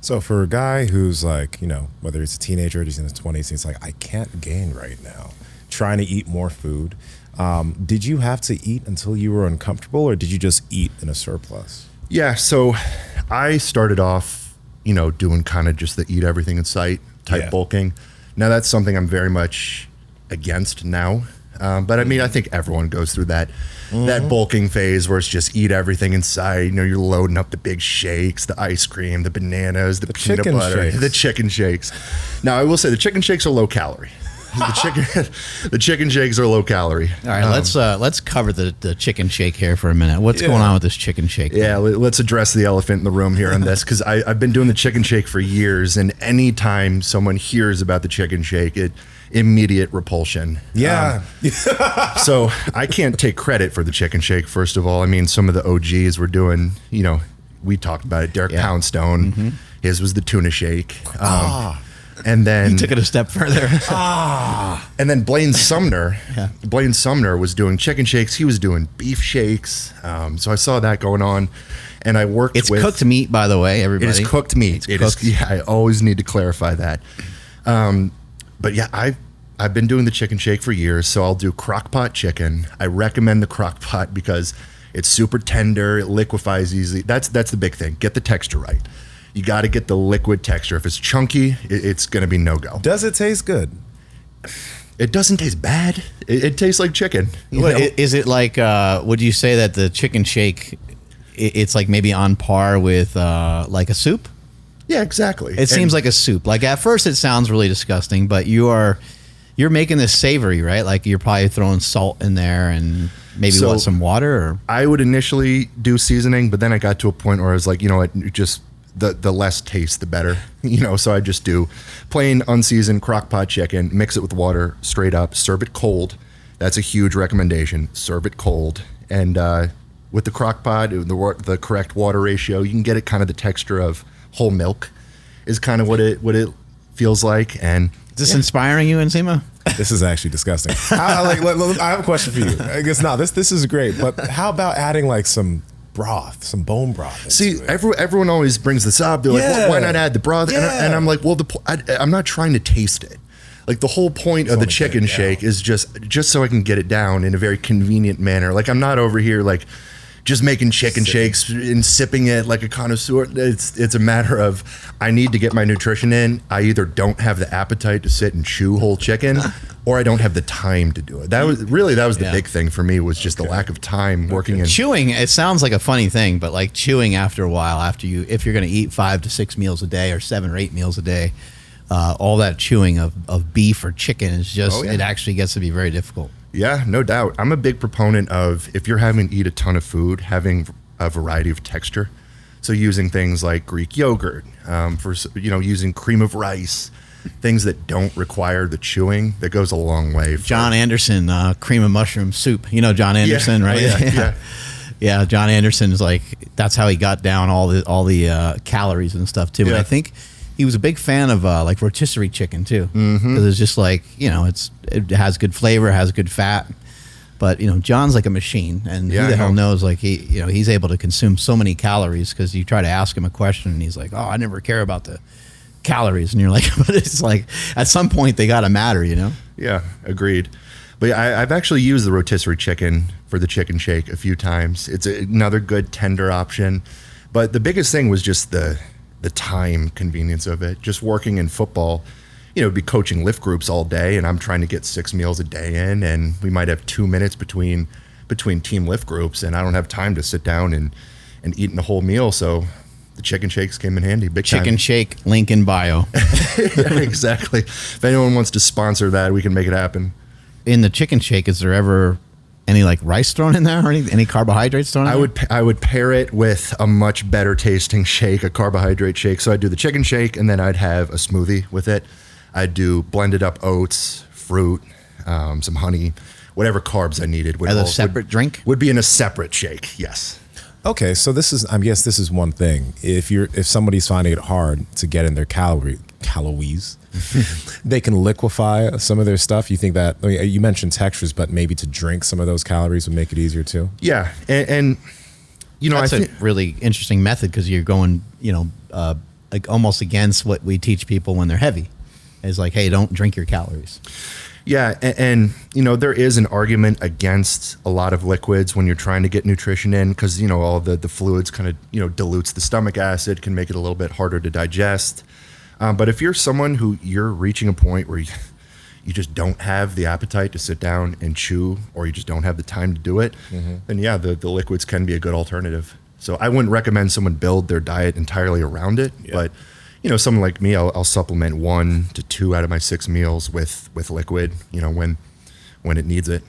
So for a guy who's like, whether he's a teenager or he's in his 20s, he's like, I can't gain right now, trying to eat more food. Did you have to eat until you were uncomfortable, or did you just eat in a surplus? Yeah, so I started off, doing kind of just the eat everything in sight type bulking. Now that's something I'm very much against now. But I mean, I think everyone goes through that bulking phase where it's just eat everything in sight. You're loading up the big shakes, the ice cream, the bananas, the peanut butter, the chicken shakes. Now I will say the chicken shakes are low calorie. The chicken shakes are low calorie. All right, let's cover the chicken shake here for a minute. What's going on with this chicken shake? Yeah, let's address the elephant in the room here on this, because I've been doing the chicken shake for years, and anytime someone hears about the chicken shake, immediate repulsion. Yeah. So I can't take credit for the chicken shake, first of all. I mean, some of the OGs were doing, we talked about it. Derek Poundstone, his was the tuna shake. And then he took it a step further. And then Blaine Sumner, Blaine Sumner was doing chicken shakes. He was doing beef shakes. So I saw that going on, and I worked with. It's cooked meat, by the way, everybody. It is cooked meat. It is. Yeah, I always need to clarify that. But yeah, I've been doing the chicken shake for years, so I'll do crock pot chicken. I recommend the crock pot because it's super tender, it liquefies easily. That's the big thing. Get the texture right. You got to get the liquid texture. If it's chunky, it's going to be no-go. Does it taste good? It doesn't taste bad. It tastes like chicken. Is it like, would you say that the chicken shake, it's like maybe on par with like a soup? Yeah, exactly. It seems like a soup. Like at first it sounds really disgusting, but you're making this savory, right? Like you're probably throwing salt in there and maybe some water? Or? I would initially do seasoning, but then I got to a point where I was like, just the less taste, the better. So I just do plain unseasoned crock pot chicken, mix it with water straight up, serve it cold. That's a huge recommendation. Serve it cold. And with the crock pot, the correct water ratio, you can get it kind of the texture of whole milk is kind of what it feels like. And is this inspiring you, Nsima? This is actually disgusting. I have a question for you. I guess this is great, but how about adding like some broth, some bone broth? See, everyone always brings this up. They're like, well, why not add the broth? Yeah. And I'm like, well, I'm not trying to taste it. Like the whole point of the chicken shake is just so I can get it down in a very convenient manner. Like I'm not over here like just making chicken shakes and sipping it like a connoisseur. It's a matter of I need to get my nutrition in. I either don't have the appetite to sit and chew whole chicken, or I don't have the time to do it. That was the big thing for me, was just the lack of time working in. Chewing, it sounds like a funny thing, but like chewing after a while, if you're going to eat 5 to 6 meals a day or 7 or 8 meals a day, all that chewing of beef or chicken is just, it actually gets to be very difficult. Yeah, no doubt. I'm a big proponent of, if you're having to eat a ton of food, having a variety of texture. So using things like Greek yogurt, using cream of rice, things that don't require the chewing, that goes a long way. John Anderson, cream of mushroom soup. John Anderson, right? Yeah, John Anderson is like, that's how he got down all the calories and stuff too. And I think he was a big fan of like rotisserie chicken too, because it's just like, it has good flavor, has good fat. But John's like a machine, and who the hell knows? Like he's able to consume so many calories, because you try to ask him a question and he's like, "Oh, I never care about the calories," and you're like, "But it's like at some point they got to matter, Yeah, agreed. But I've actually used the rotisserie chicken for the chicken shake a few times. It's another good tender option. But the biggest thing was just the time convenience of it. Just working in football, be coaching lift groups all day, and I'm trying to get 6 meals a day in, and we might have 2 minutes between team lift groups, and I don't have time to sit down and eat in a whole meal. So the chicken shakes came in handy. Big time. Chicken shake, link in bio. Yeah, exactly. If anyone wants to sponsor that, we can make it happen. In the chicken shake, is there ever any like rice thrown in there, or any carbohydrates thrown in there? I would pair it with a much better tasting shake, a carbohydrate shake. So I'd do the chicken shake, and then I'd have a smoothie with it. I'd do blended up oats, fruit, some honey, whatever carbs I needed. As a separate drink? Would be in a separate shake, yes. Okay, so I guess this is one thing. If somebody's finding it hard to get in their calories, they can liquefy some of their stuff. You think that, you mentioned textures, but maybe to drink some of those calories would make it easier too? Yeah, and that's a really interesting method, because you're going, like almost against what we teach people when they're heavy. It's like, hey, don't drink your calories. Yeah, and you know, there is an argument against a lot of liquids when you're trying to get nutrition in, because you know, all the fluids kind of, you know, dilutes the stomach acid, can make it a little bit harder to digest. But if you're someone who you're reaching a point where you just don't have the appetite to sit down and chew, or you just don't have the time to do it, then yeah, the liquids can be a good alternative. So I wouldn't recommend someone build their diet entirely around it, but you know, someone like me, I'll supplement 1 to 2 out of my 6 meals with liquid, you know, when it needs it.